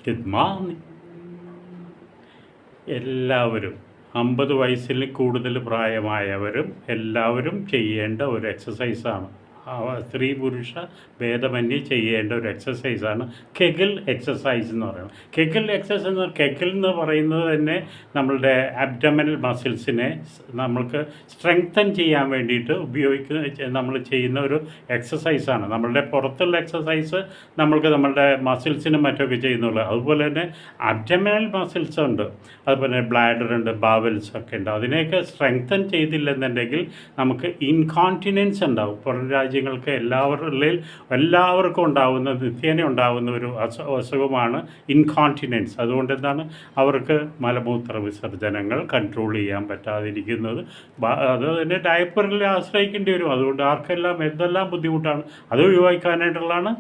Good morning. എല്ലാവരും 50 വയസ്സിൽ കൂടുതൽ പ്രായമായവരും എല്ലാവരും ചെയ്യേണ്ട ഒരു എക്സസൈസാണ്. സ്ത്രീ പുരുഷ ഭേദമന്യേ ചെയ്യേണ്ട ഒരു എക്സസൈസാണ് കെഗിൾ എക്സസൈസ് എന്ന് പറയുന്നത്. കെഗിൾ എന്ന് പറയുന്നത് തന്നെ നമ്മളുടെ അബ്ഡമനൽ മസിൽസിനെ നമ്മൾക്ക് സ്ട്രെങ്തൻ ചെയ്യാൻ വേണ്ടിയിട്ട് നമ്മൾ ചെയ്യുന്ന ഒരു എക്സസൈസാണ്. നമ്മളുടെ പുറത്തുള്ള എക്സസൈസ് നമ്മൾക്ക് നമ്മളുടെ മസിൽസിനും മറ്റൊക്കെ ചെയ്യുന്നുള്ളൂ. അതുപോലെ തന്നെ അബ്ഡമനൽ മസിൽസ് ഉണ്ട്, അതുപോലെ ബ്ലാഡർ ഉണ്ട്, ബാവൽസ് ഒക്കെ ഉണ്ട്. അതിനെയൊക്കെ സ്ട്രെങ്തൻ ചെയ്തില്ലെന്നുണ്ടെങ്കിൽ നമുക്ക് ഇൻകോണ്ടിനൻസ് ഉണ്ടാവും. പുറം രാജ്യങ്ങൾക്ക് എല്ലാവർക്കും ഉണ്ടാകുന്ന നിത്യേന ഉണ്ടാകുന്ന ഒരു അസുഖമാണ് ഇൻകോണ്ടിനൻസ്. അതുകൊണ്ട് എന്താണ് അവർക്ക് മലമൂത്ര വിസർജനങ്ങൾ കൺട്രോൾ ചെയ്യാൻ പറ്റാതിരിക്കുന്നത്. അത് തന്നെ ഡയപ്പറിൽ ആശ്രയിക്കേണ്ടി വരും. അതുകൊണ്ട് ആർക്കെല്ലാം എന്തെല്ലാം ബുദ്ധിമുട്ടാണ് അത് ഒഴിവാക്കാനായിട്ടുള്ളതാണ്